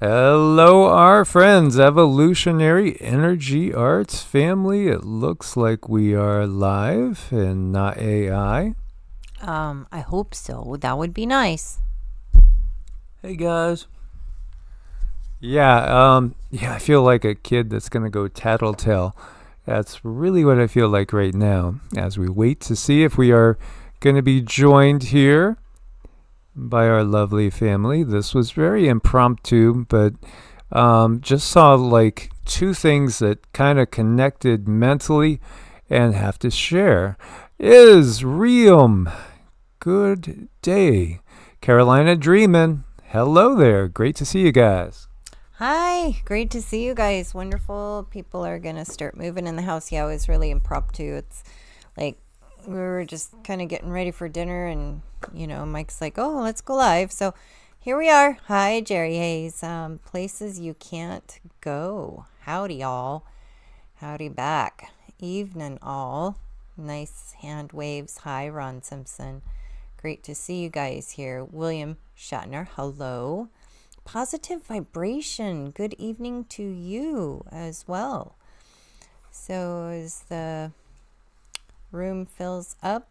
Hello, our friends, Evolutionary Energy Arts family. It looks like we are live and not AI. I hope so. That would be nice. Hey guys. Yeah, I feel like a kid that's gonna go tattletale. That's really what I feel like right now as we wait to see if we are going to be joined here by our lovely family. This was very impromptu, but just saw like two things that kind of connected mentally and have to share. Is Realm. Good day. Carolina Dreamin'. Hello there. Great to see you guys. Hi, great to see you guys. Wonderful. People are going to start moving in the house. Yeah, it was really impromptu. It's like we were just kind of getting ready for dinner, and, Mike's like, oh, let's go live. So here we are. Hi, Jerry Hayes. Places you can't go. Howdy, y'all. Howdy back. Evening, all. Nice hand waves. Hi, Ron Simpson. Great to see you guys here. William Shatner, hello. Positive vibration. Good evening to you as well. So as the room fills up,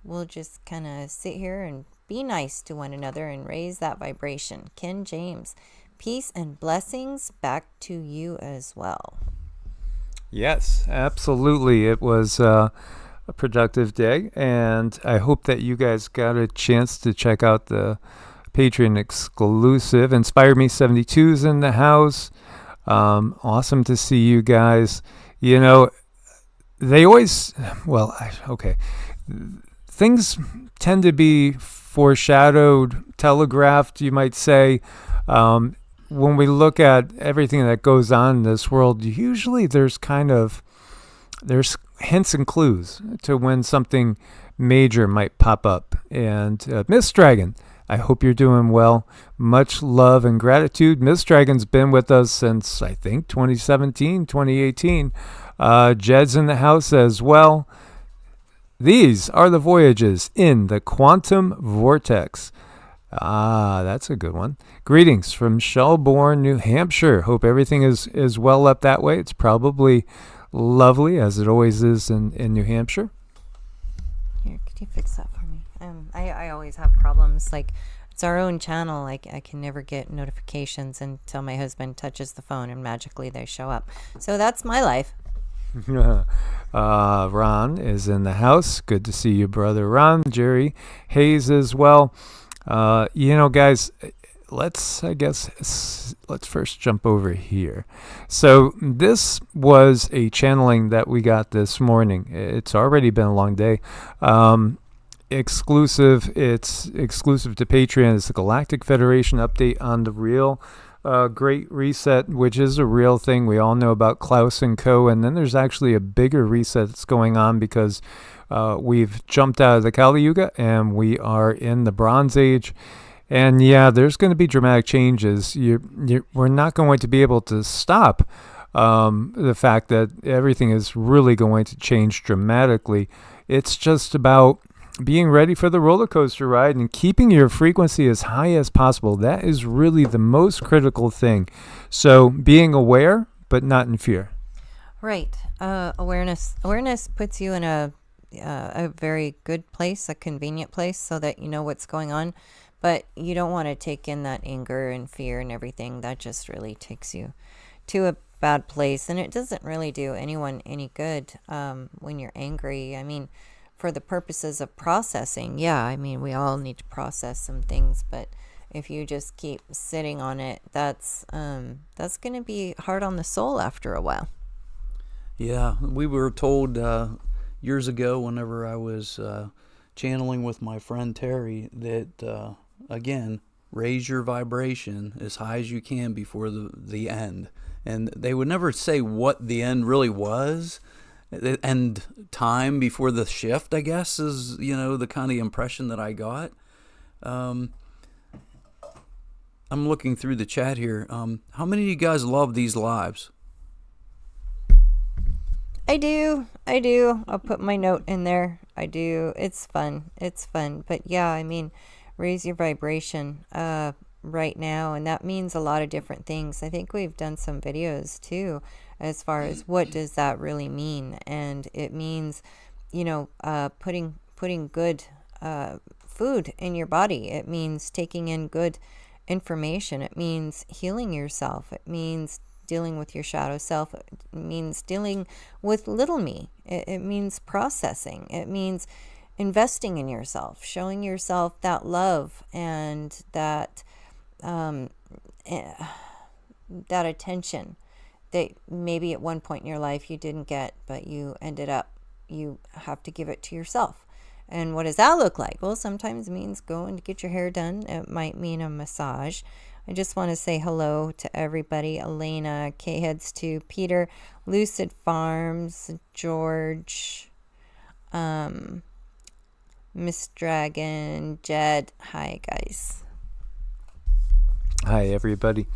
we'll just kind of sit here and be nice to one another and raise that vibration. Ken James, peace and blessings back to you as well. Yes, absolutely. It was a productive day, and I hope that you guys got a chance to check out the Patreon exclusive. Inspire Me 72's in the house. Awesome to see you guys. They always, things tend to be foreshadowed, telegraphed, you might say. When we look at everything that goes on in this world, usually there's hints and clues to when something major might pop up. And Miss Dragon, I hope you're doing well. Much love and gratitude. Miss Dragon's been with us since, I think, 2017, 2018. Jed's in the house as well. These are the voyages in the quantum vortex. That's a good one. Greetings from Shelburne, New Hampshire. Hope everything is well up that way. It's probably lovely, as it always is in New Hampshire. Here, could you fix that for me? I always have problems. Like, it's our own channel. Like, I can never get notifications until my husband touches the phone and magically they show up. So that's my life. Ron is in the house. Good to see you, brother Ron. Jerry Hayes as well. Guys, let's first jump over here. So this was a channeling that we got this morning. It's already been a long day. Exclusive. It's exclusive to Patreon. It's the Galactic Federation update on the real Great Reset, which is a real thing. We all know about Klaus and Co. And then there's actually a bigger reset that's going on because we've jumped out of the Kali Yuga and we are in the Bronze Age. And yeah, there's going to be dramatic changes. We're not going to be able to stop the fact that everything is really going to change dramatically. It's just about being ready for the roller coaster ride and keeping your frequency as high as possible. That is really the most critical thing. So being aware, but not in fear. Right. Awareness puts you in a very good place, a convenient place, so that you know what's going on. But you don't want to take in that anger and fear and everything. That just really takes you to a bad place. And it doesn't really do anyone any good when you're angry. I mean, for the purposes of processing, yeah, I mean, we all need to process some things. But if you just keep sitting on it, that's going to be hard on the soul after a while. Yeah, we were told years ago whenever I was channeling with my friend Terry that, again, raise your vibration as high as you can before the end. And they would never say what the end really was. And time before the shift, I guess, is, the kind of impression that I got. I'm looking through the chat here. How many of you guys love these lives? I do. I'll put my note in there. I do. It's fun. But yeah, I mean, raise your vibration. right now, and that means a lot of different things. I think we've done some videos too as far as what does that really mean. And it means, putting good food in your body. It means taking in good information. It means healing yourself. It means dealing with your shadow self. It means dealing with little me. It means processing. It means investing in yourself, showing yourself that love and that that attention that maybe at one point in your life you didn't get, but you have to give it to yourself. And what does that look like? Well, sometimes it means going to get your hair done. It might mean a massage. I just want to say hello to everybody. Elena, K-Heads 2, Peter, Lucid Farms, George, Miss Dragon, Jed. Hi, guys. Hi, everybody.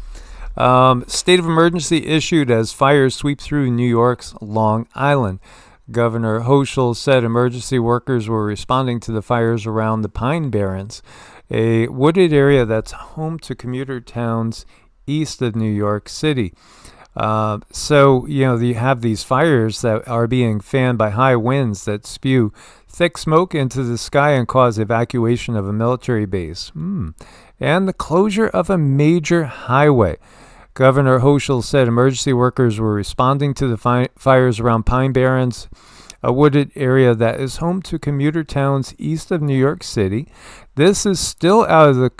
State of emergency issued as fires sweep through New York's Long Island. Governor Hochul said emergency workers were responding to the fires around the Pine Barrens, a wooded area that's home to commuter towns east of New York City. So you have these fires that are being fanned by high winds that spew thick smoke into the sky and cause evacuation of a military base. And the closure of a major highway. Governor Hochul said emergency workers were responding to the fires around Pine Barrens, a wooded area that is home to commuter towns east of New York City. This is still out of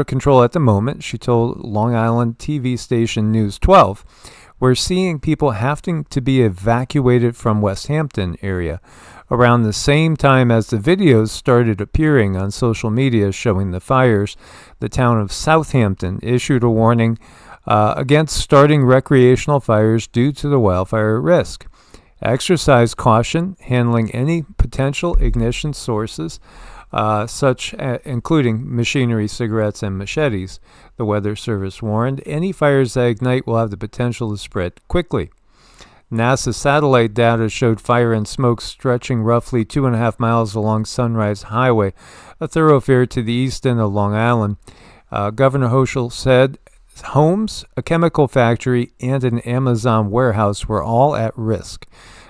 control at the moment, she told Long Island TV station News 12. We're seeing people having to be evacuated from West Hampton area. Around the same time as the videos started appearing on social media showing the fires, the town of Southampton issued a warning against starting recreational fires due to the wildfire risk. Exercise caution handling any potential ignition sources, including machinery, cigarettes, and machetes. The Weather Service warned any fires that ignite will have the potential to spread quickly. NASA satellite data showed fire and smoke stretching roughly 2.5 miles along Sunrise Highway, a thoroughfare to the east end of Long Island. Governor Hochul said homes, a chemical factory, and an Amazon warehouse were all at risk.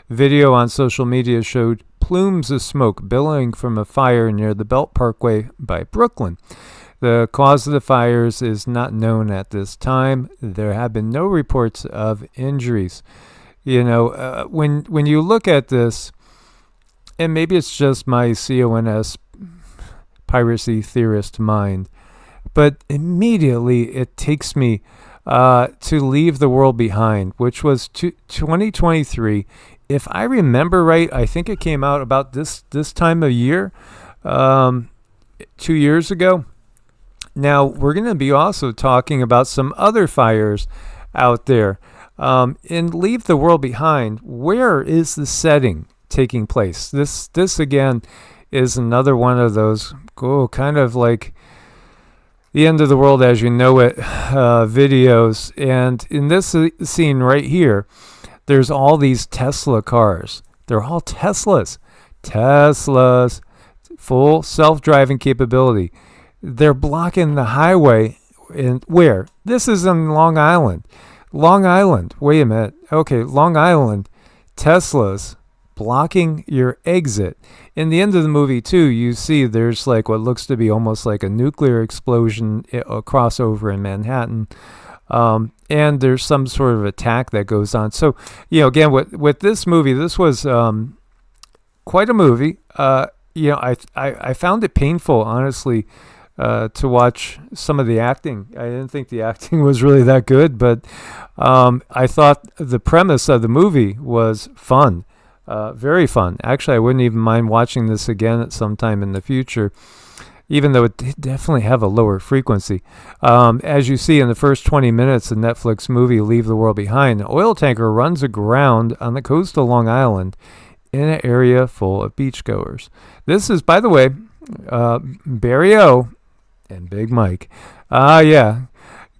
Video on social media showed plumes of smoke billowing from a fire near the Belt Parkway by Brooklyn. The cause of the fires is not known at this time. There have been no reports of injuries. When you look at this, and maybe it's just my CONS piracy theorist mind, but immediately it takes me to Leave the World Behind, which was 2023. If I remember right, I think it came out about this time of year, 2 years ago. Now, we're going to be also talking about some other fires out there. In Leave the World Behind, where is the setting taking place? This again is another one of those kind of like the end of the world as you know it videos. And in this scene right here, there's all these Tesla cars. They're all Teslas, full self-driving capability. They're blocking the highway. And where? This is in Long Island. Wait a minute. Okay, Long Island, Teslas blocking your exit. In the end of the movie, too, you see there's like what looks to be almost like a nuclear explosion, a crossover in Manhattan. And there's some sort of attack that goes on. So, again, with this movie, this was quite a movie. I found it painful, honestly, to watch some of the acting. I didn't think the acting was really that good, but I thought the premise of the movie was fun, very fun. Actually, I wouldn't even mind watching this again at some time in the future, even though it did definitely have a lower frequency. As you see in the first 20 minutes of Netflix movie Leave the World Behind, an oil tanker runs aground on the coast of Long Island in an area full of beachgoers. This is, by the way, Barry O. and Big Mike.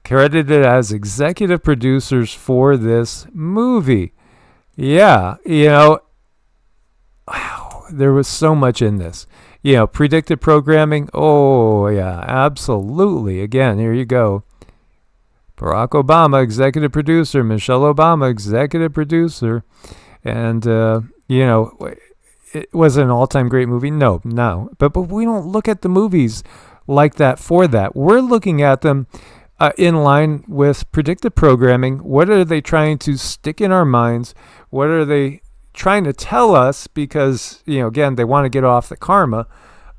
Credited as executive producers for this movie. Yeah, wow, there was so much in this. predictive programming. Oh, yeah, absolutely. Again, here you go. Barack Obama, executive producer. Michelle Obama, executive producer. And, it was an all-time great movie. No. But we don't look at the movies like that for that. We're looking at them in line with predictive programming. What are they trying to stick in our minds? What are they trying to tell us? Because, again, they want to get off the karma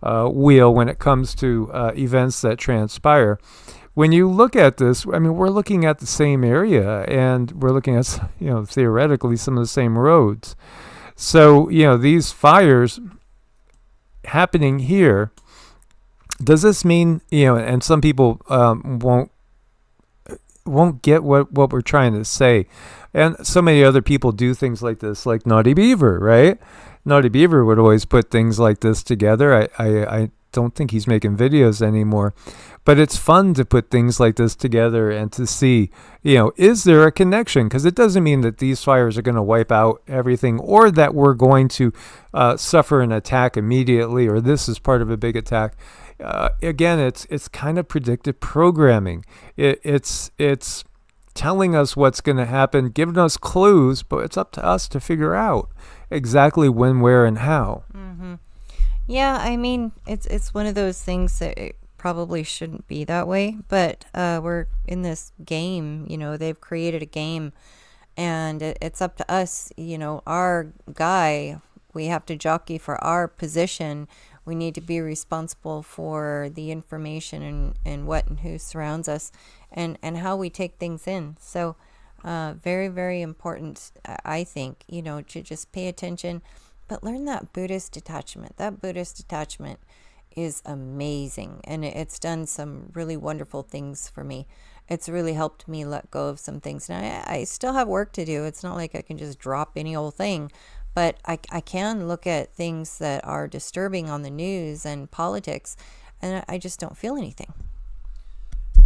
wheel when it comes to events that transpire. When you look at this, we're looking at the same area, and we're looking at, theoretically some of the same roads. So, these fires happening here, does this mean, and some people won't get what we're trying to say. And so many other people do things like this, like Naughty Beaver, right? Naughty Beaver would always put things like this together. I don't think he's making videos anymore. But it's fun to put things like this together and to see, is there a connection? Because it doesn't mean that these fires are going to wipe out everything, or that we're going to suffer an attack immediately, or this is part of a big attack. Again, it's kind of predictive programming. It's telling us what's going to happen, giving us clues, but it's up to us to figure out exactly when, where, and how. Mm-hmm. Yeah, it's one of those things that it probably shouldn't be that way, but we're in this game. They've created a game, and it's up to us. Our guy, we have to jockey for our position. We need to be responsible for the information and what and who surrounds us, and how we take things in. So very, very important, I think, to just pay attention, but learn that Buddhist detachment. That Buddhist detachment is amazing, and it's done some really wonderful things for me. It's really helped me let go of some things. Now, I still have work to do. It's not like I can just drop any old thing. But I can look at things that are disturbing on the news and politics, and I just don't feel anything.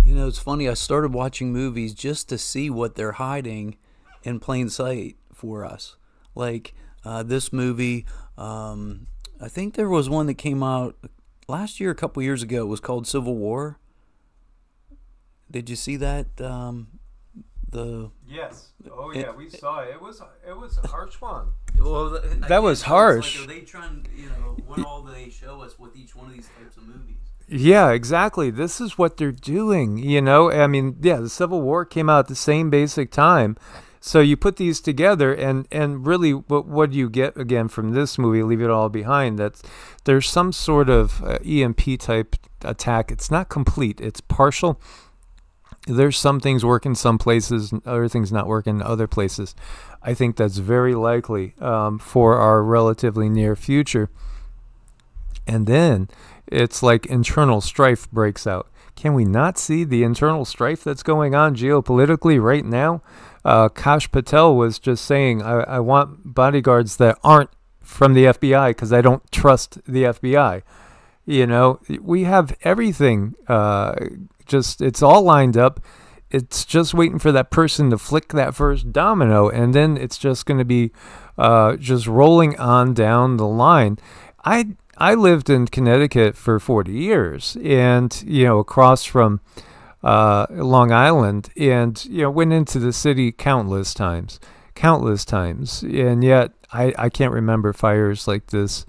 It's funny. I started watching movies just to see what they're hiding in plain sight for us. Like this movie, I think there was one that came out last year, a couple years ago. It was called Civil War. Did you see that? Yes. Oh yeah, we saw it. It was a harsh one. Well, that was harsh. Like, are they trying? What all they show us with each one of these types of movies? Yeah, exactly. This is what they're doing. The Civil War came out at the same basic time. So you put these together, and really, what do you get again from this movie? Leave It All Behind. There's some sort of EMP type attack. It's not complete. It's partial. There's some things working some places, and other things not working in other places. I think that's very likely for our relatively near future. And then it's like internal strife breaks out. Can we not see the internal strife that's going on geopolitically right now? Kash Patel was just saying, I want bodyguards that aren't from the FBI because I don't trust the FBI. We have everything. It's all lined up. It's just waiting for that person to flick that first domino, and then it's just going to be just rolling on down the line. I lived in Connecticut for 40 years, and across from Long Island, and went into the city countless times, and yet I can't remember fires like this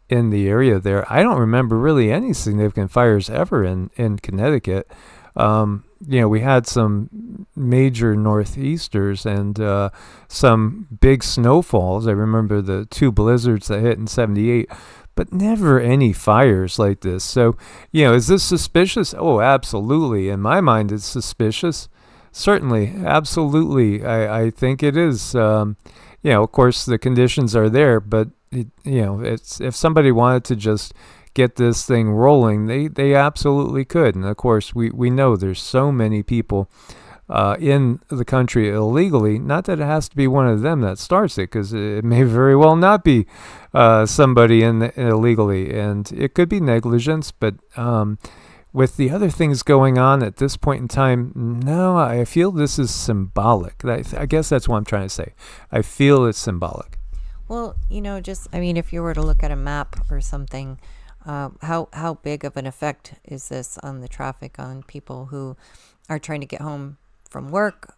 in the area there. I don't remember really any significant fires ever in Connecticut. We had some major northeasters and some big snowfalls. I remember the 2 blizzards that hit in 78, but never any fires like this. So, is this suspicious? Oh, absolutely. In my mind, it's suspicious. Certainly, absolutely. I think it is. Of course, the conditions are there, but, it's if somebody wanted to just get this thing rolling, they absolutely could. And of course, we know there's so many people in the country illegally. Not that it has to be one of them that starts it, because it may very well not be somebody illegally, and it could be negligence. But with the other things going on at this point in time, no, I feel this is symbolic. I guess that's what I'm trying to say. I feel it's symbolic. Well, if you were to look at a map or something, how big of an effect is this on the traffic, on people who are trying to get home from work,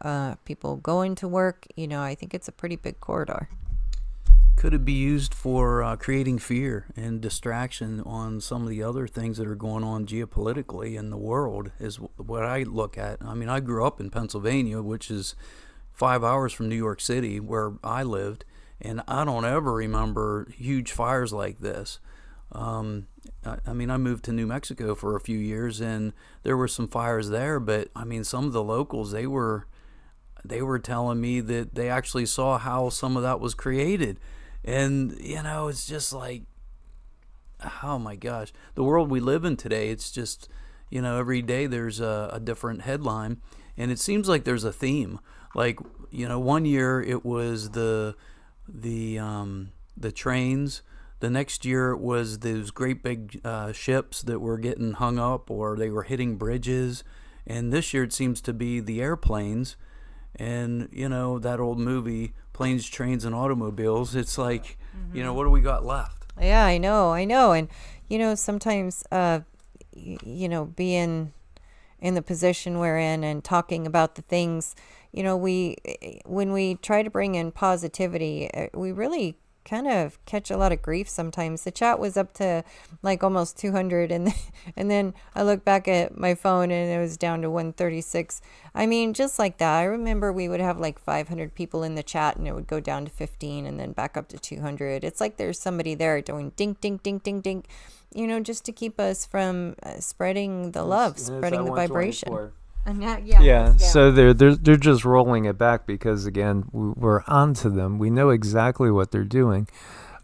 people going to work? I think it's a pretty big corridor. Could it be used for creating fear and distraction on some of the other things that are going on geopolitically in the world, is what I look at. I mean, I grew up in Pennsylvania, which is 5 hours from New York City, where I lived, and I don't ever remember huge fires like this. I mean, I moved to New Mexico for a few years, and there were some fires there, but I mean, some of the locals, they were telling me that they actually saw how some of that was created. And, it's just like, oh my gosh, the world we live in today, it's just, every day there's a different headline, and it seems like there's a theme. Like, one year it was the trains. The next year it was those great big ships that were getting hung up, or they were hitting bridges. And this year it seems to be the airplanes. And, that old movie, Planes, Trains, and Automobiles, it's like, what do we got left? Yeah, I know. And, sometimes, being in the position we're in and talking about the things, when we try to bring in positivity, we really kind of catch a lot of grief sometimes. The chat was up to like almost 200, and then I look back at my phone and it was down to 136. I mean, just like that. I remember we would have like 500 people in the chat, and it would go down to 15 and then back up to 200. It's like there's somebody there doing dink, dink, dink, dink, dink, just to keep us from spreading the love, spreading the vibration. Yeah, so they're just rolling it back because, again, we're onto them. We know exactly what they're doing,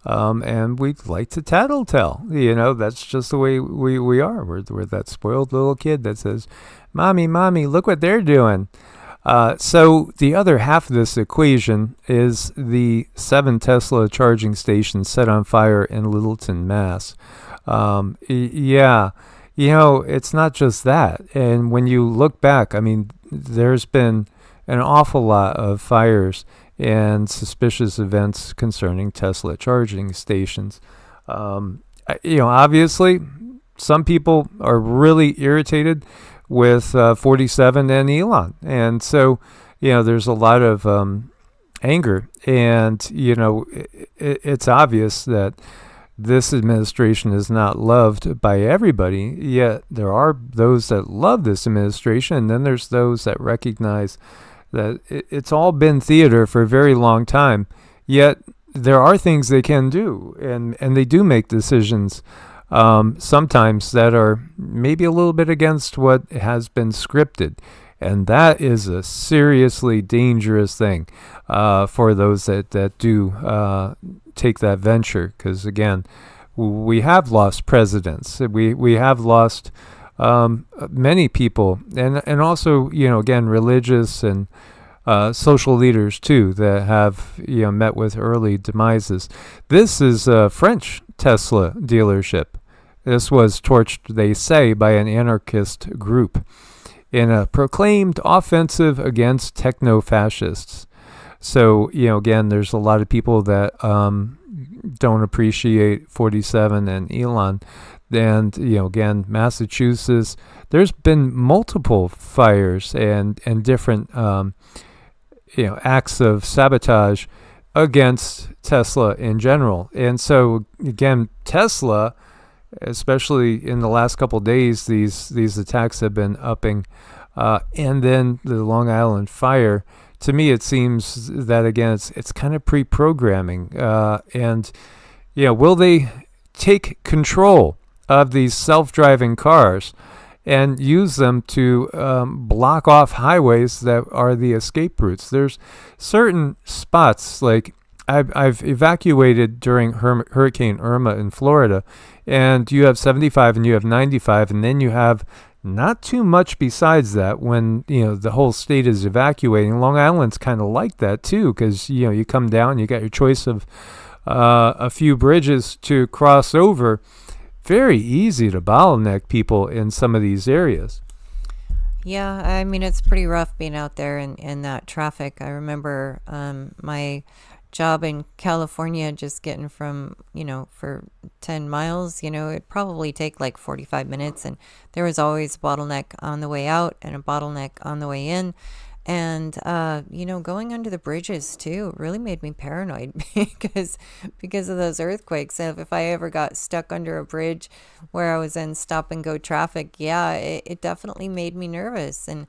and we like to tattletale. That's just the way we are. We're that spoiled little kid that says, "Mommy, look what they're doing." So the other half of this equation is the 7 Tesla charging stations set on fire in Littleton, Mass. It's not just that. And when you look back, I mean, there's been an awful lot of fires and suspicious events concerning Tesla charging stations. Obviously, some people are really irritated with 47 and Elon. And so, there's a lot of anger. And, it's obvious that this administration is not loved by everybody, yet there are those that love this administration, and then there's those that recognize that it's all been theater for a very long time, yet there are things they can do, and they do make decisions sometimes that are maybe a little bit against what has been scripted. And that is a seriously dangerous thing for those that do take that venture. Because, again, we have lost presidents. We have lost many people. And also, again, religious and social leaders, too, that have met with early demises. This is a French Tesla dealership. This was torched, they say, by an anarchist group in a proclaimed offensive against techno-fascists. So, again, there's a lot of people that don't appreciate 47 and Elon. And, again, Massachusetts, there's been multiple fires and different, acts of sabotage against Tesla in general. And so, again, Tesla, especially in the last couple of days, these attacks have been upping. And then the Long Island fire, to me, it seems that, again, it's kind of pre-programming. And, will they take control of these self-driving cars and use them to block off highways that are the escape routes? There's certain spots, like I've evacuated during Hurricane Irma in Florida, and you have 75 and you have 95, and then you have not too much besides that when, the whole state is evacuating. Long Island's kind of like that, too, because, you come down, you got your choice of a few bridges to cross over. Very easy to bottleneck people in some of these areas. Yeah, I mean, it's pretty rough being out there in that traffic. I remember my job in California, just getting from, for 10 miles, it'd probably take like 45 minutes. And there was always a bottleneck on the way out and a bottleneck on the way in. And, going under the bridges too really made me paranoid because of those earthquakes. If I ever got stuck under a bridge where I was in stop and go traffic, yeah, it definitely made me nervous. And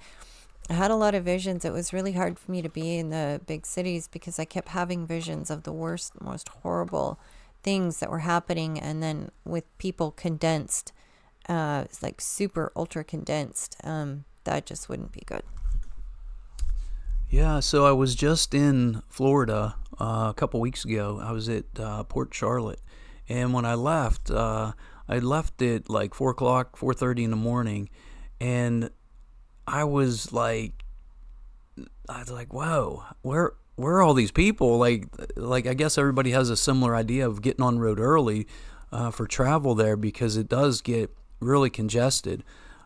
I had a lot of visions. It was really hard for me to be in the big cities because I kept having visions of the worst, most horrible things that were happening. And then with people condensed, it's like super ultra condensed, that just wouldn't be good. Yeah, so I was just in Florida a couple weeks ago. I was at Port Charlotte, and when I left at like 4 o'clock, 4:30 in the morning, and I was like, whoa, where are all these people? Like I guess everybody has a similar idea of getting on road early for travel there, because it does get really congested.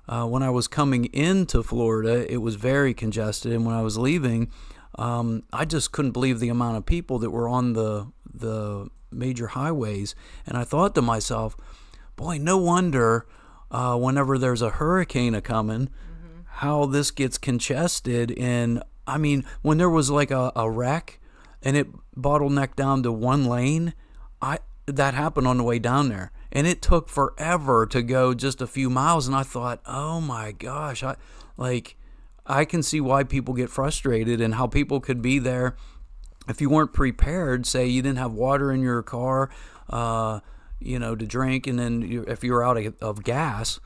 When I was coming into Florida, it was very congested, and when I was leaving, I just couldn't believe the amount of people that were on the major highways. And I thought to myself, boy, no wonder whenever there's a hurricane a-coming, how this gets congested. And I mean, when there was like a wreck and it bottlenecked down to one lane, that happened on the way down there. And it took forever to go just a few miles. And I thought, oh my gosh, I can see why people get frustrated and how people could be there if you weren't prepared. Say you didn't have water in your car, to drink. And then if you're out of gas,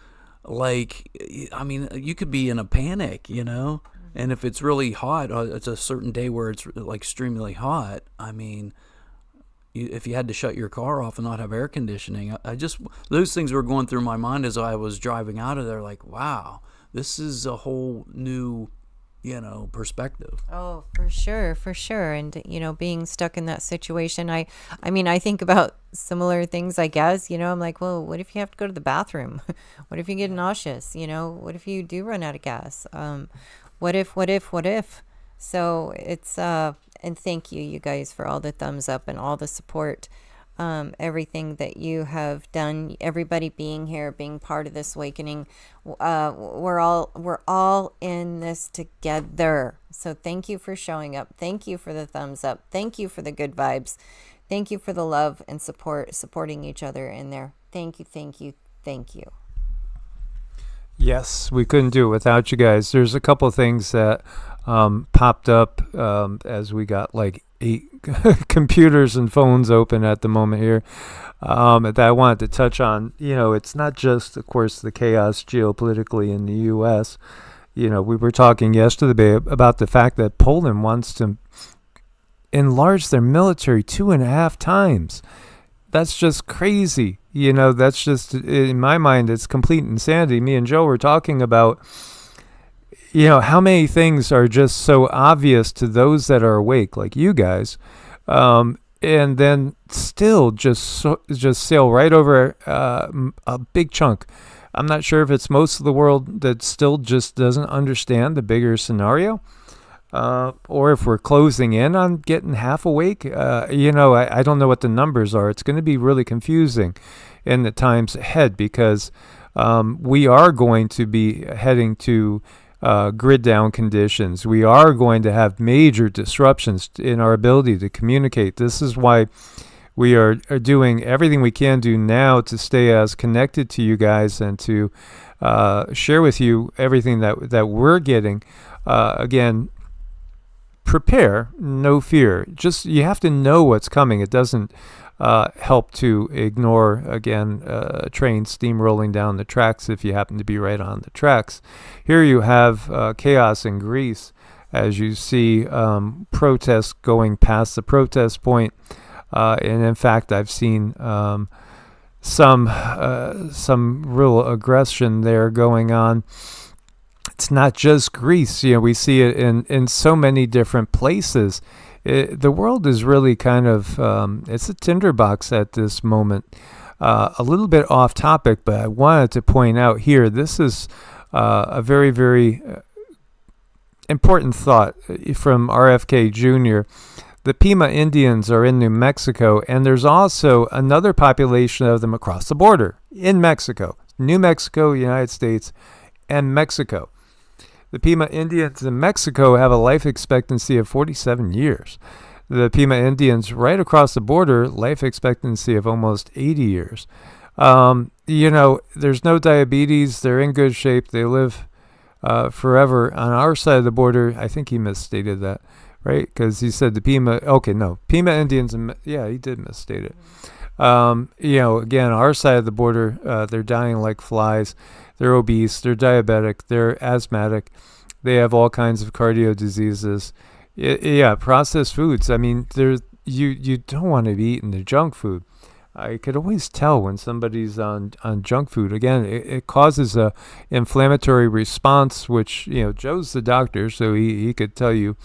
you could be in a panic, And if it's really hot, it's a certain day where it's like extremely hot. I mean, if you had to shut your car off and not have air conditioning, those things were going through my mind as I was driving out of there. Like, wow, this is a whole new, perspective. Oh, for sure. And, being stuck in that situation, I think about similar things, I guess, I'm like, well, what if you have to go to the bathroom? What if you get nauseous? What if you do run out of gas? What if? So it's, and thank you guys for all the thumbs up and all the support, everything that you have done, everybody being here, being part of this awakening. We're all in this together. So thank you for showing up. Thank you for the thumbs up. Thank you for the good vibes. Thank you for the love and supporting each other in there. Thank you. Yes, we couldn't do it without you guys. There's a couple of things that popped up as we got like 8 computers and phones open at the moment here that I wanted to touch on. It's not just, of course, the chaos geopolitically in the U.S. We were talking yesterday about the fact that Poland wants to enlarge their military 2.5 times. That's just crazy. That's just, in my mind, it's complete insanity. Me and Joe were talking about, how many things are just so obvious to those that are awake, like you guys, and then still just sail right over a big chunk. I'm not sure if it's most of the world that still just doesn't understand the bigger scenario, or if we're closing in on getting half awake. I don't know what the numbers are. It's going to be really confusing in the times ahead, because we are going to be heading to grid down conditions. We are going to have major disruptions in our ability to communicate. This is why we are doing everything we can do now to stay as connected to you guys and to share with you everything that we're getting. Again, prepare, no fear. Just, you have to know what's coming. It doesn't help to ignore, again, a train steamrolling down the tracks if you happen to be right on the tracks. Here you have chaos in Greece, as you see protests going past the protest point. And in fact, I've seen some real aggression there going on. It's not just Greece. We see it in so many different places. The world is really kind of, it's a tinderbox at this moment. A little bit off topic, but I wanted to point out here, this is a very, very important thought from RFK Jr., The Pima Indians are in New Mexico, and there's also another population of them across the border in Mexico. New Mexico, United States, and Mexico. The Pima Indians in Mexico have a life expectancy of 47 years. The Pima Indians right across the border, life expectancy of almost 80 years. There's no diabetes. They're in good shape. They live forever. On our side of the border, I think he misstated that, right? Because he said the Pima Indians, he did misstate it. Again, our side of the border, they're dying like flies. They're obese. They're diabetic. They're asthmatic. They have all kinds of cardio diseases. Processed foods. I mean, you don't want to be eating the junk food. I could always tell when somebody's on junk food. Again, it causes a inflammatory response, which, Joe's the doctor, so he could tell you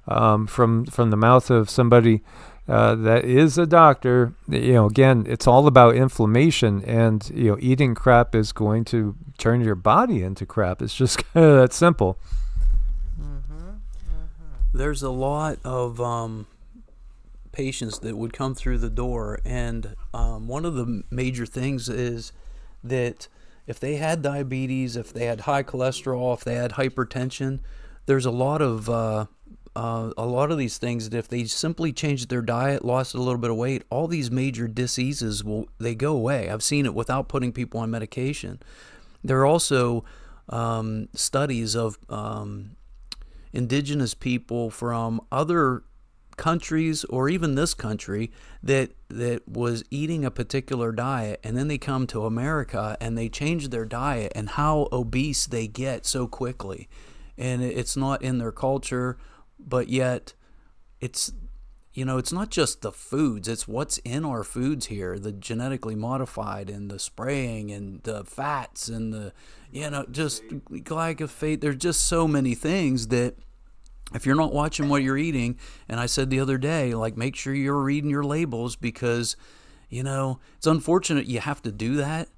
from the mouth of somebody that is a doctor. Again, it's all about inflammation, and eating crap is going to turn your body into crap. It's just kind of that simple. There's a lot of patients that would come through the door, and one of the major things is that if they had diabetes, if they had high cholesterol, if they had hypertension, there's a lot of these things that if they simply changed their diet, lost a little bit of weight, all these major diseases they go away. I've seen it without putting people on medication. There are also studies of indigenous people from other countries or even this country that was eating a particular diet, and then they come to America and they change their diet, and how obese they get so quickly. And it's not in their culture, but yet it's not just the foods, it's what's in our foods here, the genetically modified and the spraying and the fats and the just glyphosate. There's just so many things that if you're not watching what you're eating, and I said the other day, make sure you're reading your labels, because it's unfortunate you have to do that.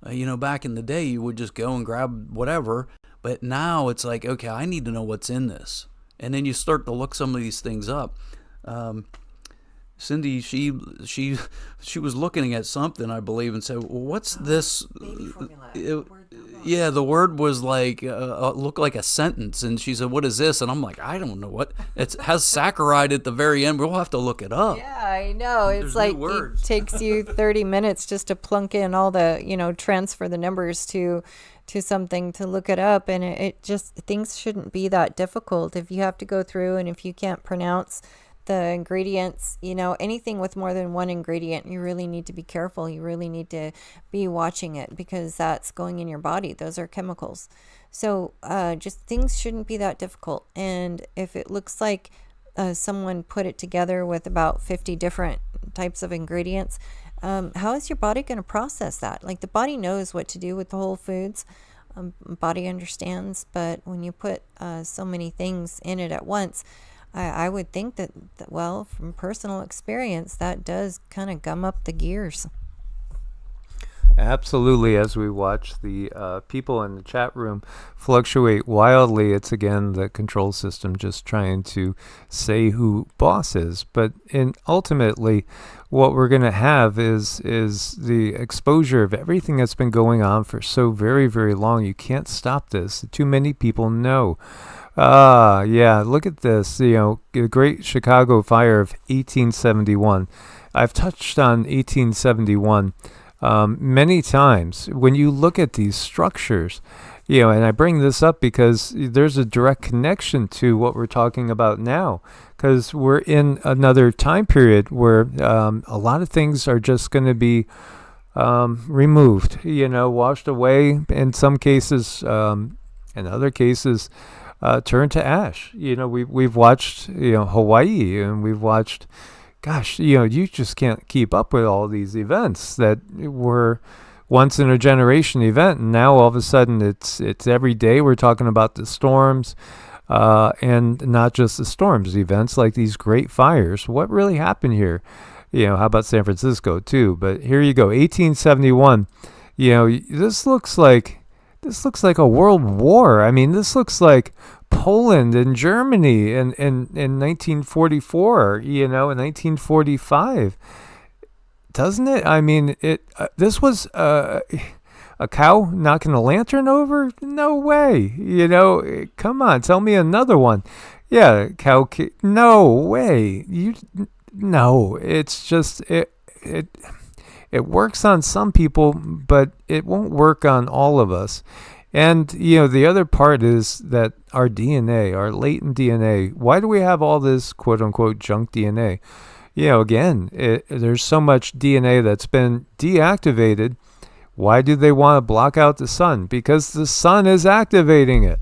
Back in the day you would just go and grab whatever, but now it's like, okay, I need to know what's in this. And then you start to look some of these things up. Cindy, she was looking at something, I believe, and said, well, what's this? The word was looked like a sentence, and she said, what is this? And I'm like, I don't know what. It has saccharide at the very end. We'll have to look it up. Yeah, I know. It's like it takes you 30 minutes just to plunk in all the, transfer the numbers to something to look it up. And it just, things shouldn't be that difficult. If you have to go through and if you can't pronounce the ingredients, anything with more than one ingredient, you really need to be careful. You really need to be watching it, because that's going in your body. Those are chemicals. So just things shouldn't be that difficult. And if it looks like someone put it together with about 50 different types of ingredients, how is your body going to process that? The body knows what to do with the whole foods. Body understands, but when you put so many things in it at once, I would think that, from personal experience, that does kind of gum up the gears. Absolutely. As we watch the people in the chat room fluctuate wildly, it's again the control system just trying to say who boss is. But ultimately, what we're going to have is the exposure of everything that's been going on for so very, very long. You can't stop this. Too many people know. Look at this. The Great Chicago Fire of 1871. I've touched on 1871 many times. When you look at these structures, and I bring this up because there's a direct connection to what we're talking about now, because we're in another time period where a lot of things are just going to be removed, washed away in some cases, in other cases, turned to ash. We've watched, Hawaii, and we've watched, you just can't keep up with all these events that were once in a generation event, and now all of a sudden it's every day we're talking about the storms, and not just the storms, events like these great fires. What really happened here? How about San Francisco too? But here you go, 1871. This looks like a world war. I mean, this looks like Poland and Germany in 1944, in 1945. Doesn't it? I mean, this was a cow knocking a lantern over? No way. Come on, tell me another one. Yeah, no way. No, it's just it works on some people, but it won't work on all of us. And, the other part is that our DNA, our latent DNA, why do we have all this quote unquote junk DNA? Again, there's so much DNA that's been deactivated. Why do they want to block out the sun? Because the sun is activating it.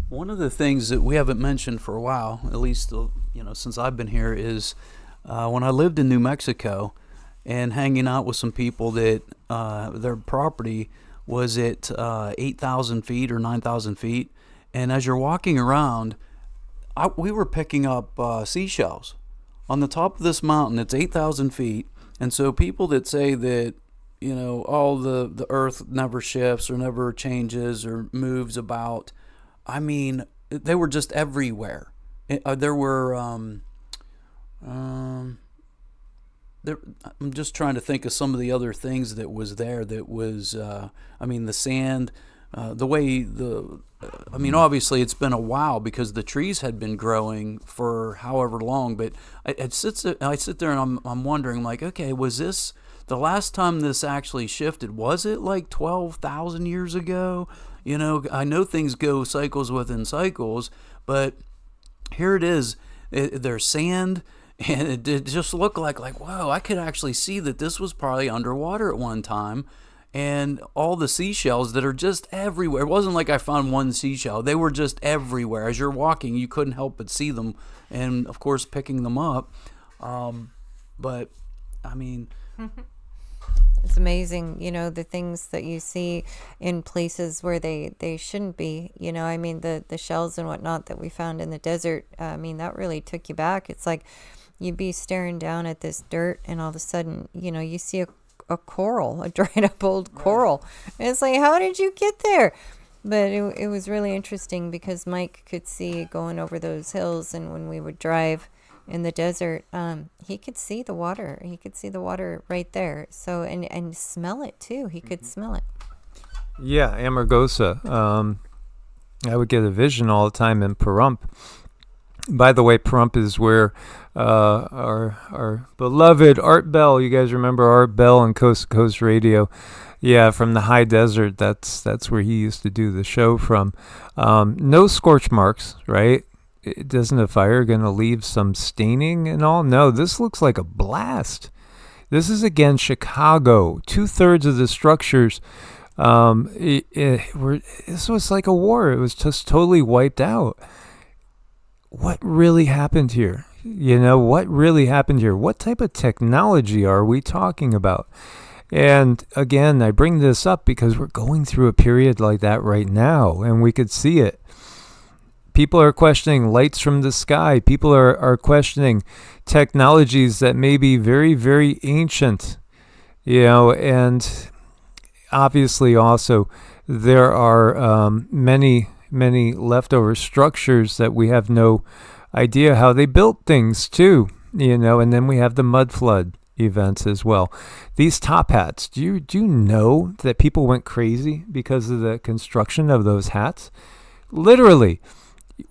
One of the things that we haven't mentioned for a while, at least since I've been here, is when I lived in New Mexico and hanging out with some people that their property was at 8,000 feet or 9,000 feet, and as you're walking around, we were picking up seashells on the top of this mountain. It's 8,000 feet, and so people that say that the earth never shifts or never changes or moves about, I mean, they were just everywhere. There were I'm just trying to think of some of the other things that was there. That was the sand, obviously it's been a while because the trees had been growing for however long, but I sit there and I'm wondering, like, okay, was this the last time this actually shifted? Was it like 12,000 years ago? I know things go cycles within cycles, but here it is. There's sand, and it just looked like, wow, I could actually see that this was probably underwater at one time. And all the seashells that are just everywhere. It wasn't like I found one seashell. They were just everywhere. As you're walking, you couldn't help but see them, and of course picking them up. But I mean, it's amazing, the things that you see in places where they shouldn't be. The shells and whatnot that we found in the desert. That really took you back. It's like you'd be staring down at this dirt, and all of a sudden, you see a coral, a dried up old coral. And it's like, how did you get there? But it was really interesting because Mike could see going over those hills, and when we would drive in the desert, he could see the water. He could see the water right there. So and smell it too. He could smell it. Yeah, Amargosa. I would get a vision all the time in Pahrump. By the way, Pahrump is where our beloved Art Bell, you guys remember Art Bell on Coast to Coast Radio? Yeah, from the high desert, that's where he used to do the show from. No scorch marks, right? Doesn't a fire going to leave some staining and all? No, this looks like a blast. This is, again, Chicago. 2/3 of the structures, this was like a war. It was just totally wiped out. What really happened here? What really happened here? What type of technology are we talking about? And again, I bring this up because we're going through a period like that right now, and we could see it. People are questioning lights from the sky. People are questioning technologies that may be very, very ancient, and obviously also there are many leftover structures that we have no idea how they built things too, and then we have the mud flood events as well. These top hats, do you know that people went crazy because of the construction of those hats? Literally,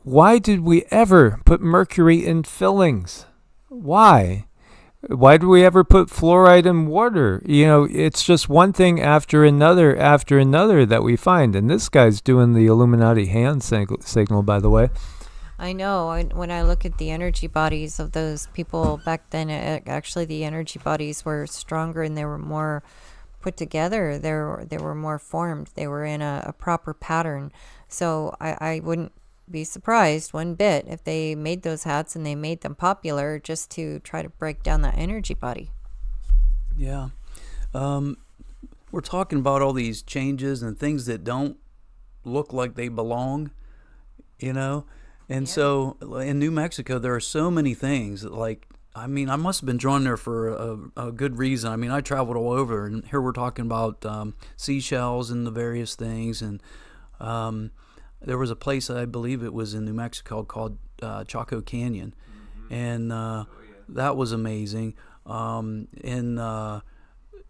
why did we ever put mercury in fillings? Why do we ever put fluoride in water? It's just one thing after another that we find. And this guy's doing the Illuminati hand signal, by the way. I know. When I look at the energy bodies of those people back then, actually the energy bodies were stronger and they were more put together. They were more formed. They were in a proper pattern. So I wouldn't be surprised one bit if they made those hats and they made them popular just to try to break down that energy body. Yeah. We're talking about all these changes and things that don't look like they belong, and so in New Mexico there are so many things that, I must have been drawn there for a good reason. I traveled all over, and here we're talking about seashells and the various things, and there was a place, I believe it was in New Mexico, called Chaco Canyon, and that was amazing. And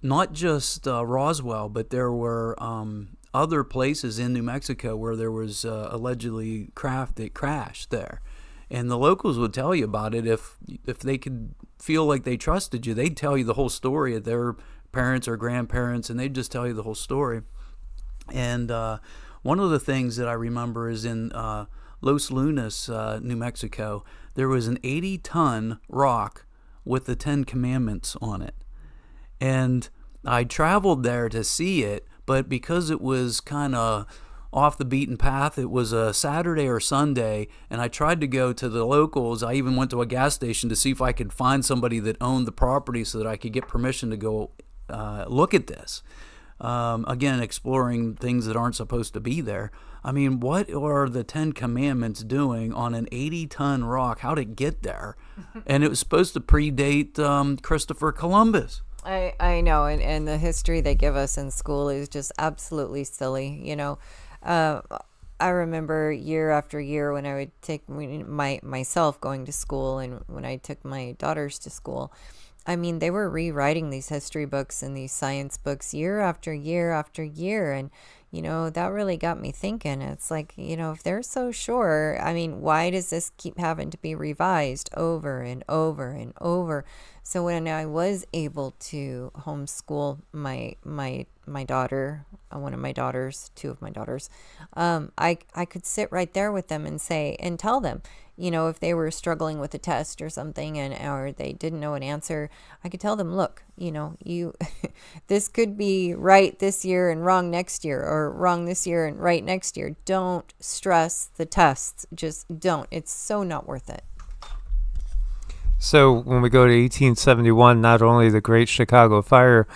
not just Roswell, but there were other places in New Mexico where there was allegedly craft that crashed there. And the locals would tell you about it. If they could feel like they trusted you, they'd tell you the whole story of their parents or grandparents, and they'd just tell you the whole story. And one of the things that I remember is in Los Lunas, New Mexico, there was an 80-ton rock with the 10 Commandments on it. And I traveled there to see it, but because it was kind of off the beaten path, it was a Saturday or Sunday, and I tried to go to the locals. I even went to a gas station to see if I could find somebody that owned the property so that I could get permission to go look at this. Again, exploring things that aren't supposed to be there. I mean, what are the 10 Commandments doing on an 80-ton rock? How'd it get there? And it was supposed to predate Christopher Columbus. I know, and the history they give us in school is just absolutely silly. I remember year after year when I would take myself going to school, and when I took my daughters to school, I mean, they were rewriting these history books and these science books year after year after year. And, that really got me thinking. It's like, if they're so sure, I mean, why does this keep having to be revised over and over and over? So when I was able to homeschool my daughter, one of my daughters, two of my daughters, I could sit right there with them and tell them, if they were struggling with a test or something, or they didn't know an answer, I could tell them, look, you this could be right this year and wrong next year, or wrong this year and right next year. Don't stress the tests. Just don't. It's so not worth it. So when we go to 1871, not only the Great Chicago Fire,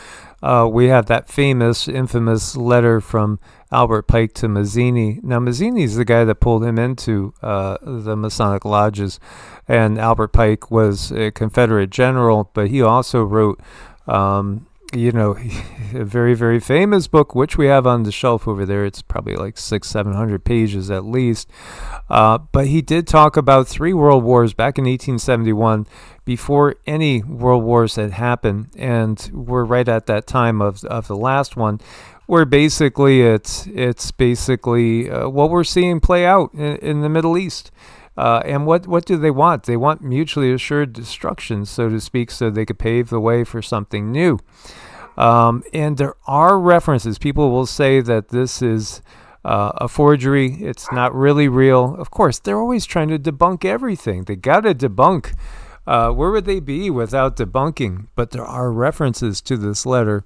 we have that infamous letter from Albert Pike to Mazzini. Now, Mazzini is the guy that pulled him into the Masonic lodges, and Albert Pike was a Confederate general, but he also wrote, a very, very famous book, which we have on the shelf over there. It's probably like 600-700 pages at least. But he did talk about 3 world wars back in 1871, before any world wars had happened. And we're right at that time of the last one, where basically it's basically what we're seeing play out in the Middle East. And what do they want? They want mutually assured destruction, so to speak, so they could pave the way for something new. And there are references. People will say that this is a forgery. It's not really real. Of course, they're always trying to debunk everything. They got to debunk. Where would they be without debunking? But there are references to this letter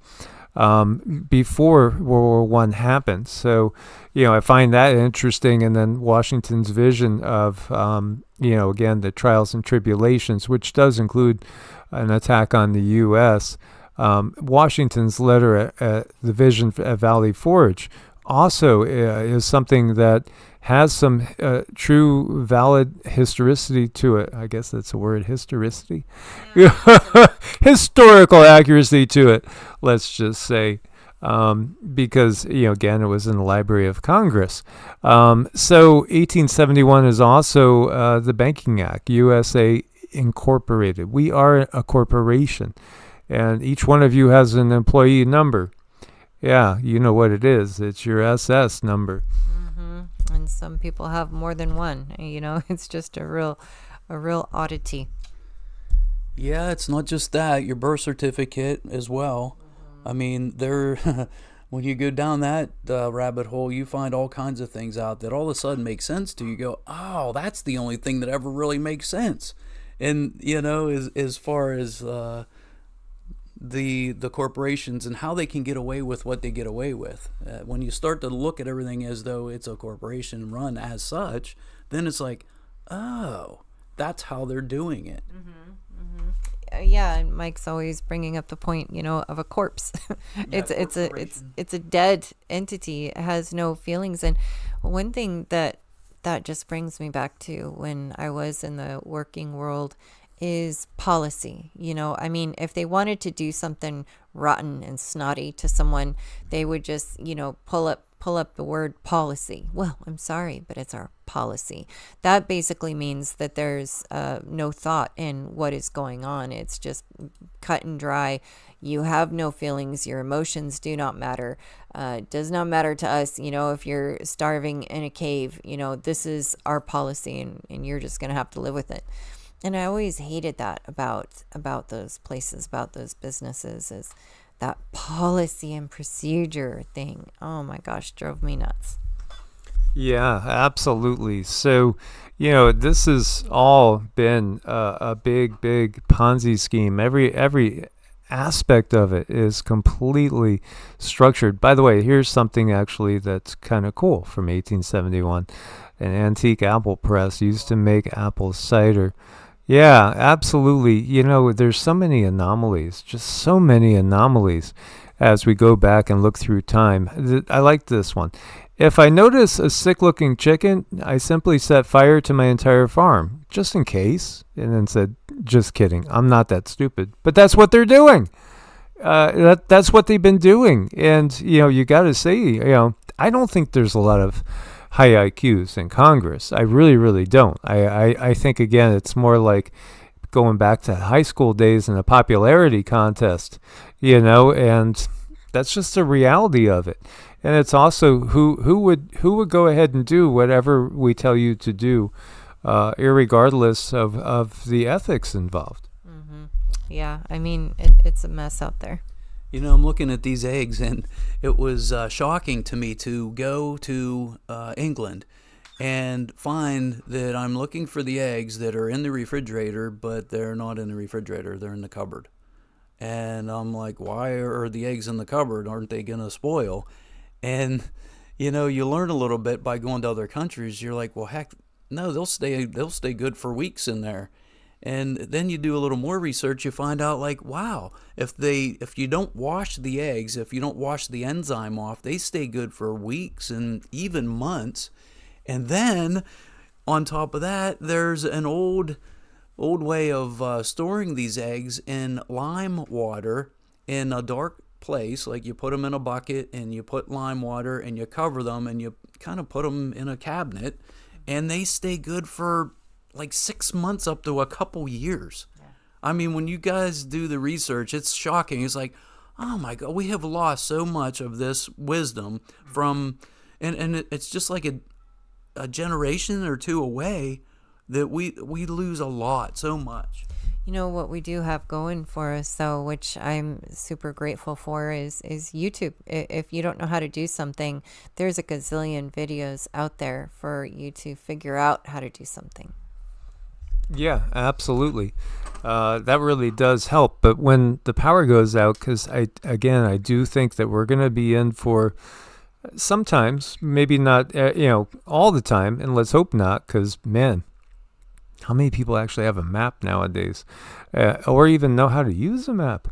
before World War I happened. So, I find that interesting. And then Washington's vision of, again, the trials and tribulations, which does include an attack on the U.S. Washington's letter at the vision at Valley Forge also is something that has some true, valid historicity to it. I guess that's a word, historicity. Yeah. Historical accuracy to it, let's just say. Because, again, it was in the Library of Congress. So 1871 is also the Banking Act, USA Incorporated. We are a corporation, and each one of you has an employee number. Yeah, you know what it is. It's your SS number. Mm-hmm. And some people have more than one. It's just a real oddity. Yeah, it's not just that. Your birth certificate as well. I mean, when you go down that rabbit hole, you find all kinds of things out that all of a sudden make sense to you. You go, oh, that's the only thing that ever really makes sense. And, as far as the corporations and how they can get away with what they get away with. When you start to look at everything as though it's a corporation run as such, then it's like, oh, that's how they're doing it. Mm-hmm. Yeah, and Mike's always bringing up the point, of a corpse. It's a dead entity. It has no feelings. And one thing that just brings me back to when I was in the working world is policy. I mean, if they wanted to do something rotten and snotty to someone, they would just, pull pull up the word policy. Well, I'm sorry, but it's our policy. That basically means that there's no thought in what is going on. It's just cut and dry. You have no feelings. Your emotions do not matter. It does not matter to us, if you're starving in a cave, this is our policy, and you're just going to have to live with it. And I always hated that about those places, about those businesses, is that policy and procedure thing. Oh my gosh, drove me nuts. Yeah, absolutely. So, this has all been a big, big Ponzi scheme. Every aspect of it is completely structured. By the way, here's something actually that's kind of cool from 1871. An antique apple press used to make apple cider. Yeah, absolutely. There's so many anomalies, just so many anomalies as we go back and look through time. I like this one. If I notice a sick-looking chicken, I simply set fire to my entire farm, just in case, and then said, just kidding, I'm not that stupid. But that's what they're doing. That's what they've been doing. And, you got to say, I don't think there's a lot of high IQs in Congress. I really, really don't. I think, again, it's more like going back to high school days in a popularity contest, and that's just the reality of it. And it's also who would go ahead and do whatever we tell you to do, irregardless of the ethics involved. Mm-hmm. Yeah, I mean, it's a mess out there. I'm looking at these eggs, and it was shocking to me to go to England and find that I'm looking for the eggs that are in the refrigerator, but they're not in the refrigerator, they're in the cupboard. And I'm like, why are the eggs in the cupboard? Aren't they going to spoil? And, you learn a little bit by going to other countries. You're like, well, heck, no, they'll stay good for weeks in there. And then you do a little more research, you find out, like, wow, if you don't wash the eggs, if you don't wash the enzyme off, they stay good for weeks and even months. And then on top of that, there's an old way of storing these eggs in lime water in a dark place. Like, you put them in a bucket and you put lime water and you cover them and you kind of put them in a cabinet, and they stay good for like 6 months up to a couple years. Yeah. I mean, when you guys do the research, it's shocking. It's like, oh my God, we have lost so much of this wisdom from, and it's just like a generation or two away that we lose a lot, so much. What we do have going for us, though, which I'm super grateful for, is YouTube. If you don't know how to do something, there's a gazillion videos out there for you to figure out how to do something. Yeah, absolutely. That really does help. But when the power goes out, because I do think that we're going to be in for sometimes, maybe not, all the time, and let's hope not, because, man, how many people actually have a map nowadays, or even know how to use a map?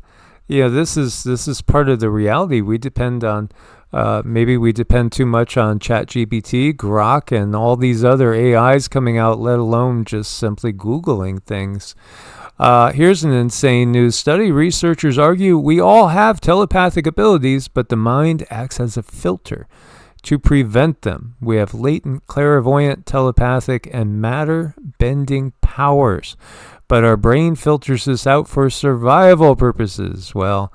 This is part of the reality. We depend on, maybe we depend too much on ChatGPT, Grok, and all these other AIs coming out, let alone just simply Googling things. Here's an insane news study. Researchers argue we all have telepathic abilities, but the mind acts as a filter to prevent them. We have latent, clairvoyant, telepathic, and matter-bending powers, but our brain filters this out for survival purposes. Well,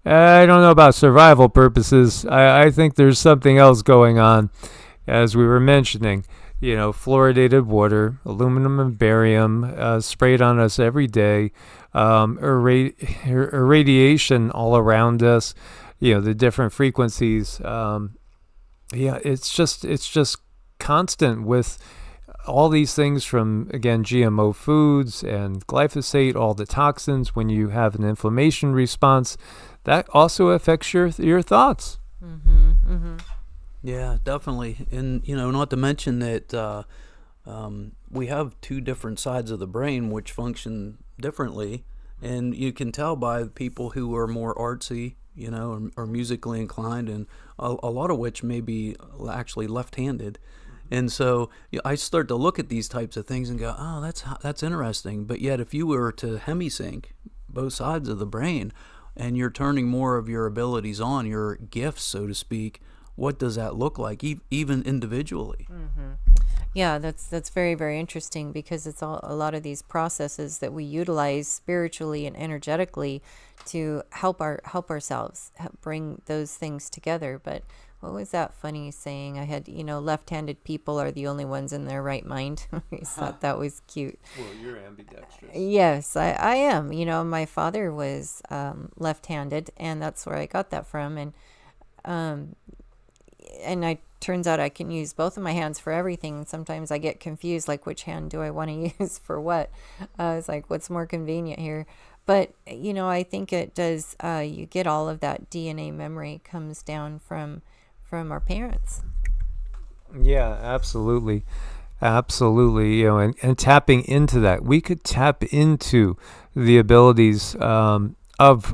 I don't know about survival purposes. I think there's something else going on, as we were mentioning. Fluoridated water, aluminum and barium sprayed on us every day, irradiation all around us, the different frequencies. It's just constant with all these things from, again, GMO foods and glyphosate, all the toxins. When you have an inflammation response, that also affects your thoughts. Mm-hmm, mm-hmm. Yeah, definitely. And, not to mention that we have two different sides of the brain which function differently. And you can tell by people who are more artsy, or musically inclined, and a lot of which may be actually left-handed. And so I start to look at these types of things and go, oh, that's interesting. But yet if you were to hemisync both sides of the brain and you're turning more of your abilities on, your gifts, so to speak, what does that look like, even individually? Yeah, that's very, very interesting, because it's a lot of these processes that we utilize spiritually and energetically to help ourselves bring those things together. But what was that funny saying I had? Left-handed people are the only ones in their right mind. I always thought that was cute. Well, you're ambidextrous. Yes, I am. My father was left-handed, and that's where I got that from. And I turns out I can use both of my hands for everything. Sometimes I get confused, like which hand do I want to use for what? It's like, what's more convenient here? But I think it does. You get all of that DNA memory comes down from our parents. Yeah, absolutely. Absolutely. And tapping into that, we could tap into the abilities of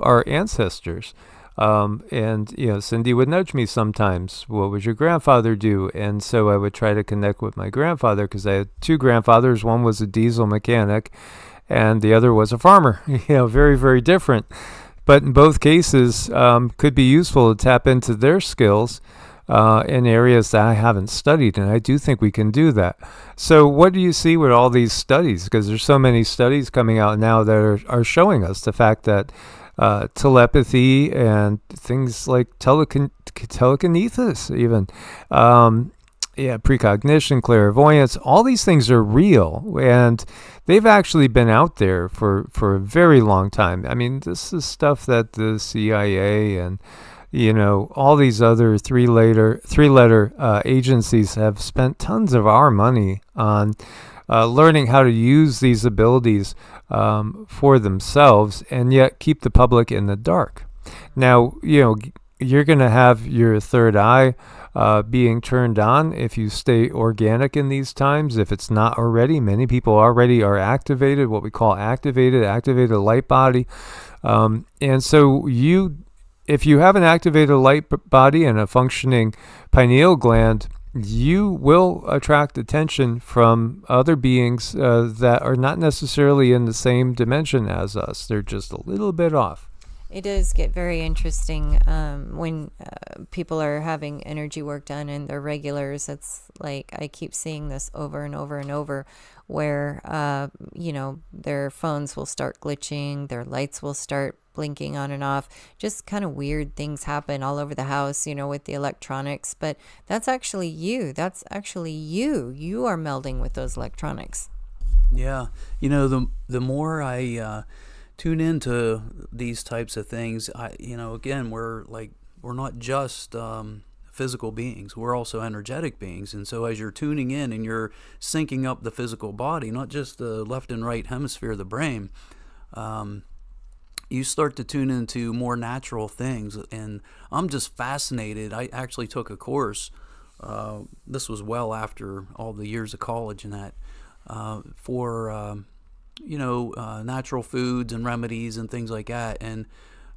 our ancestors. And Cindy would nudge me sometimes. What would your grandfather do? And so I would try to connect with my grandfather, because I had two grandfathers. One was a diesel mechanic, and the other was a farmer. Very, very different. But in both cases, could be useful to tap into their skills in areas that I haven't studied, and I do think we can do that. So what do you see with all these studies? Because there's so many studies coming out now that are showing us the fact that telepathy and things like telekinesis, even precognition, clairvoyance, all these things are real, and they've actually been out there for a very long time. I mean, this is stuff that the CIA and all these other three-letter agencies have spent tons of our money on learning how to use these abilities for themselves, and yet keep the public in the dark. Now, you're going to have your third eye being turned on if you stay organic in these times. If it's not already, many people already are activated, what we call activated light body. And so if you have an activated light body and a functioning pineal gland, you will attract attention from other beings that are not necessarily in the same dimension as us. They're just a little bit off. It does get very interesting when people are having energy work done and they're regulars. It's like I keep seeing this over and over and over, where their phones will start glitching, their lights will start blinking on and off. Just kind of weird things happen all over the house, with the electronics. But that's actually you. You are melding with those electronics. Yeah. The more I tune into these types of things, again, we're not just physical beings. We're also energetic beings. And so as you're tuning in and you're syncing up the physical body, not just the left and right hemisphere of the brain, you start to tune into more natural things. And I'm just fascinated. I actually took a course, this was well after all the years of college and that, for natural foods and remedies and things like that. And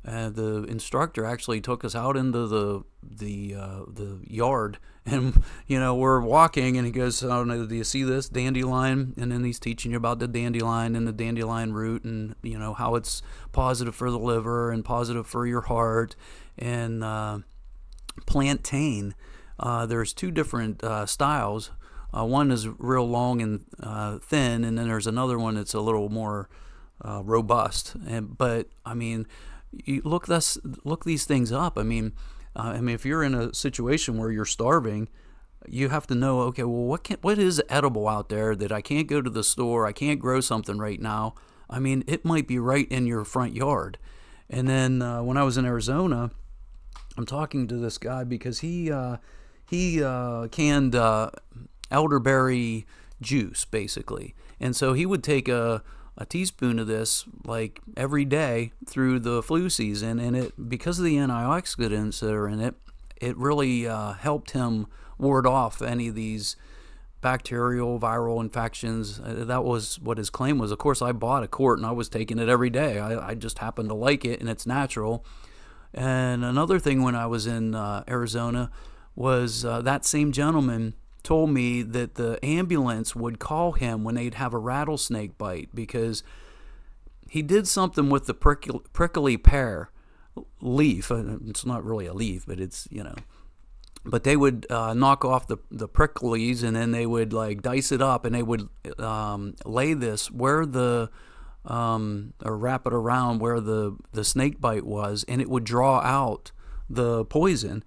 the instructor actually took us out into the yard, and we're walking, and he goes, "Oh, no, do you see this dandelion?" And then he's teaching you about the dandelion and the dandelion root, and how it's positive for the liver and positive for your heart. And plantain, there's two different styles. One is real long and thin, and then there's another one that's a little more robust. But I mean, you look these things up. I mean, if you're in a situation where you're starving, you have to know, okay, well, what is edible out there that I can't go to the store, I can't grow something right now. I mean, it might be right in your front yard. And then when I was in Arizona, I'm talking to this guy because he canned elderberry juice, basically. And so he would take a teaspoon of this like every day through the flu season, and it, because of the antioxidants that are in it, it really helped him ward off any of these bacterial, viral infections. That was what his claim was. Of course, I bought a quart and I was taking it every day. I just happened to like it, and it's natural. And another thing when I was in Arizona was that same gentleman told me that the ambulance would call him when they'd have a rattlesnake bite, because he did something with the prickly pear leaf. It's not really a leaf, but it's, but they would knock off the pricklies, and then they would like dice it up, and they would lay this where the or wrap it around where the snake bite was, and it would draw out the poison.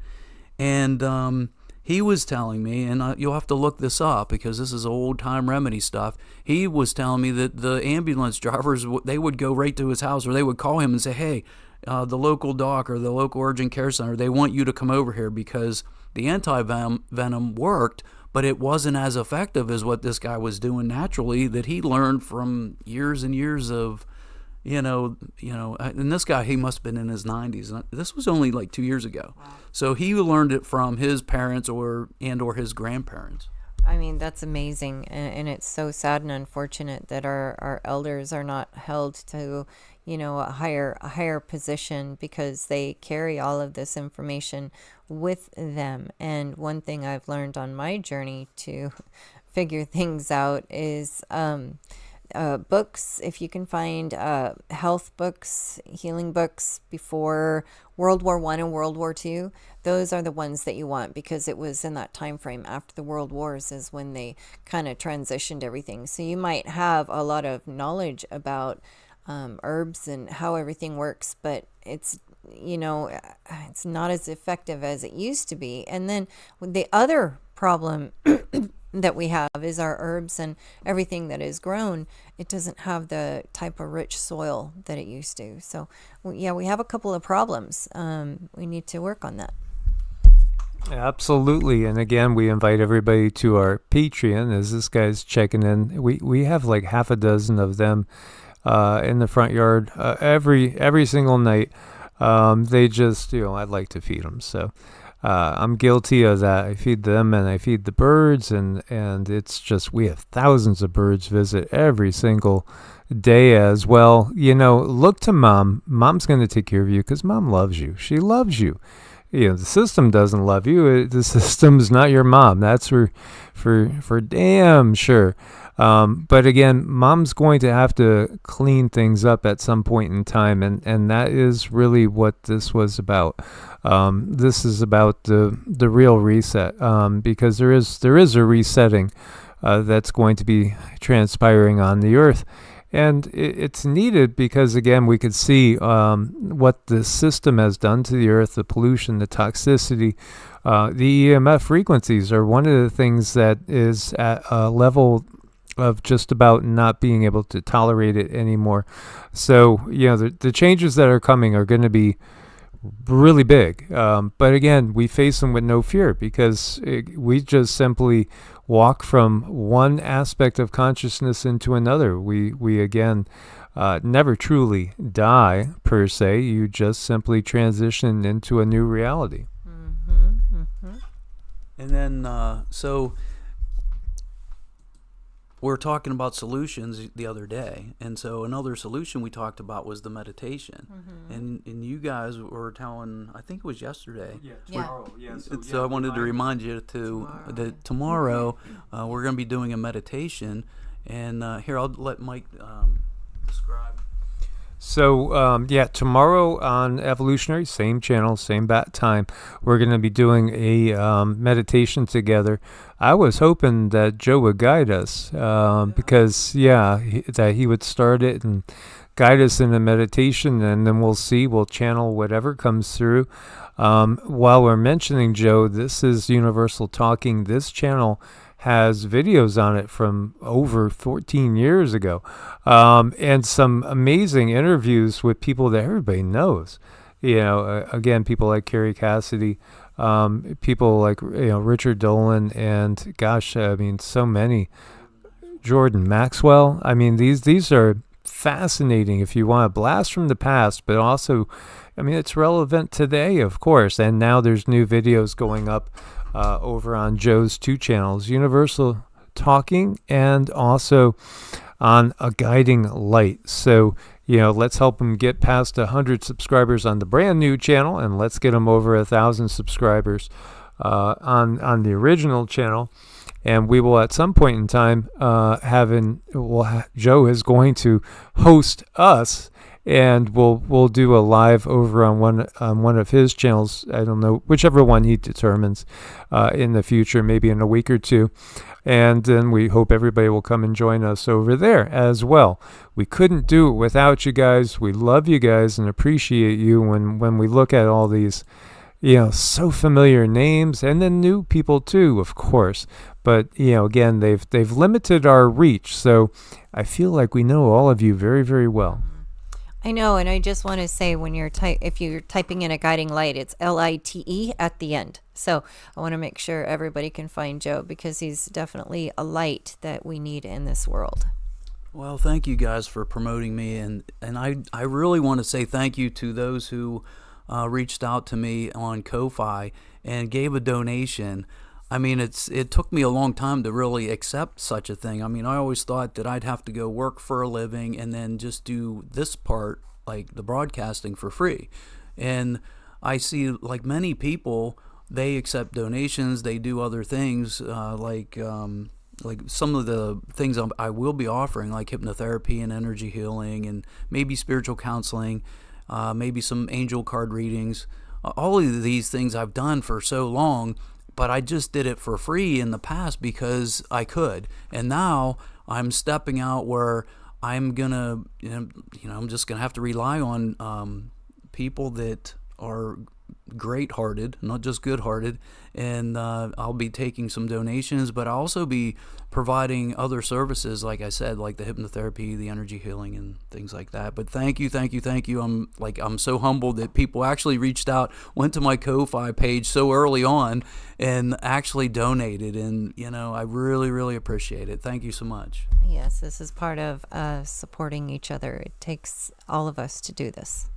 And he was telling me, and you'll have to look this up because this is old time remedy stuff. He was telling me that the ambulance drivers, they would go right to his house, or they would call him and say, hey, the local doc or the local urgent care center, they want you to come over here because the anti-venom worked, but it wasn't as effective as what this guy was doing naturally that he learned from years and years of, and this guy, he must have been in his 90s. And this was only like 2 years ago. Wow. So he learned it from his parents or his grandparents. I mean, that's amazing. And it's so sad and unfortunate that our elders are not held to, a higher position because they carry all of this information with them. And one thing I've learned on my journey to figure things out is books. If you can find health books, healing books before World War I and World War II, those are the ones that you want, because it was in that time frame after the World Wars is when they kind of transitioned everything. So you might have a lot of knowledge about herbs and how everything works, but it's it's not as effective as it used to be. And then the other problem that we have is our herbs and everything that is grown, it doesn't have the type of rich soil that it used to. So yeah, we have a couple of problems. We need to work on that. Absolutely. And again, we invite everybody to our Patreon as this guy's checking in. We have like half a dozen of them in the front yard every single night. They just, I'd like to feed them. So I'm guilty of that. I feed them and I feed the birds, and it's just, we have thousands of birds visit every single day as well. Look to mom. Mom's going to take care of you because mom loves you. She loves you. The system doesn't love you. The system's not your mom. That's for damn sure. But again, mom's going to have to clean things up at some point in time, and that is really what this was about. This is about the real reset, because there is a resetting that's going to be transpiring on the earth. And it's needed because, again, we could see what the system has done to the earth, the pollution, the toxicity. The EMF frequencies are one of the things that is at a level of just about not being able to tolerate it anymore. So, the changes that are coming are going to be really big. But again, we face them with no fear because we just simply walk from one aspect of consciousness into another. We again, never truly die per se. You just simply transition into a new reality. Mm-hmm, mm-hmm. And then, so we're talking about solutions the other day, and so another solution we talked about was the meditation. Mm-hmm. And you guys were telling, I think it was yesterday. Yeah, tomorrow. Yeah. So I wanted to remind you that tomorrow we're going to be doing a meditation, and here I'll let Mike describe. So, tomorrow on Evolutionary, same channel, same bat time, we're going to be doing a meditation together. I was hoping that Joe would guide us because, that he would start it and guide us in a meditation, and then we'll channel whatever comes through. While we're mentioning Joe, this is Universal Talking. This channel has videos on it from over 14 years ago, and some amazing interviews with people that everybody knows. Again, people like Carrie Cassidy, people like Richard Dolan, and gosh, I mean, so many. Jordan Maxwell. I mean, these are fascinating if you want a blast from the past, but also, I mean, it's relevant today, of course. And now there's new videos going up over on Joe's two channels, Universal Talking and also on A Guiding Light. So, let's help him get past 100 subscribers on the brand new channel, and let's get him over 1,000 subscribers on the original channel. And we will at some point in time Joe is going to host us and we'll do a live over on one of his channels. I don't know, whichever one he determines in the future, maybe in a week or two. And then we hope everybody will come and join us over there as well. We couldn't do it without you guys. We love you guys and appreciate you when we look at all these, so familiar names, and then new people too, of course. But, again, they've limited our reach. So I feel like we know all of you very, very well. I know, and I just want to say, when if you're typing in a guiding light, it's LITE at the end. So I want to make sure everybody can find Joe, because he's definitely a light that we need in this world. Well, thank you guys for promoting me, and I really want to say thank you to those who reached out to me on Ko-Fi and gave a donation. I mean, it took me a long time to really accept such a thing. I mean, I always thought that I'd have to go work for a living and then just do this part, like the broadcasting, for free. And I see, like many people, they accept donations, they do other things, like some of the things I will be offering, like hypnotherapy and energy healing, and maybe spiritual counseling, maybe some angel card readings. All of these things I've done for so long, but I just did it for free in the past because I could. And now I'm stepping out where I'm gonna, I'm just gonna have to rely on people that are great-hearted, not just good-hearted, and I'll be taking some donations, but I'll also be providing other services, like I said, like the hypnotherapy, the energy healing, and things like that. But thank you. I'm so humbled that people actually reached out, went to my Ko-Fi page so early on, and actually donated, and I really, really appreciate it. Thank you so much. Yes, this is part of supporting each other. It takes all of us to do this.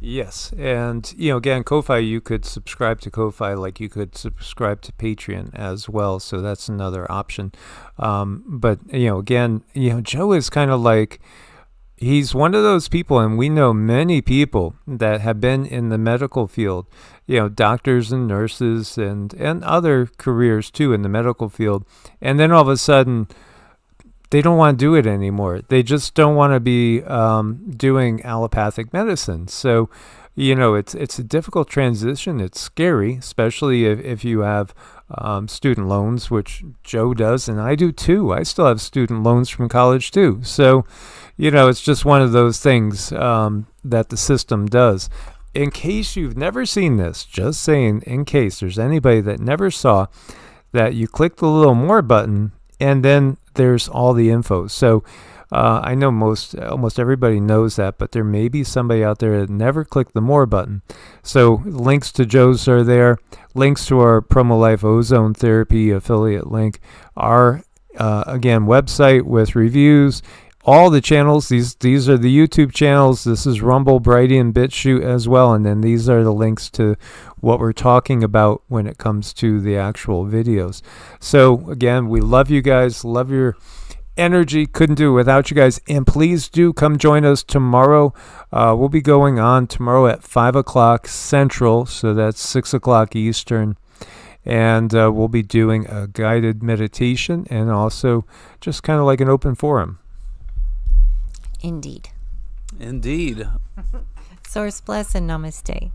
Yes, and again, Ko-Fi, you could subscribe to Ko-Fi like you could subscribe to Patreon as well, so that's another option. But again, Joe is kind of like, he's one of those people, and we know many people that have been in the medical field, doctors and nurses and other careers too in the medical field, and then all of a sudden they don't want to do it anymore. They just don't want to be doing allopathic medicine. So, it's a difficult transition. It's scary, especially if you have student loans, which Joe does, and I do too. I still have student loans from college too. So, it's just one of those things that the system does. In case you've never seen this, just saying, in case there's anybody that never saw that, you click the little more button, and then there's all the info. So I know almost everybody knows that, but there may be somebody out there that never clicked the more button. So links to Joe's are there. Links to our Promo Life Ozone Therapy affiliate link. Our, again, website with reviews. All the channels, these are the YouTube channels. This is Rumble, Brighteon, Bitchute as well. And then these are the links to what we're talking about when it comes to the actual videos. So again, we love you guys, love your energy, couldn't do it without you guys. And please do come join us tomorrow. We'll be going on tomorrow at 5 o'clock Central, so that's 6 o'clock Eastern. And we'll be doing a guided meditation and also just kind of like an open forum. Indeed. Indeed. Source bless and namaste.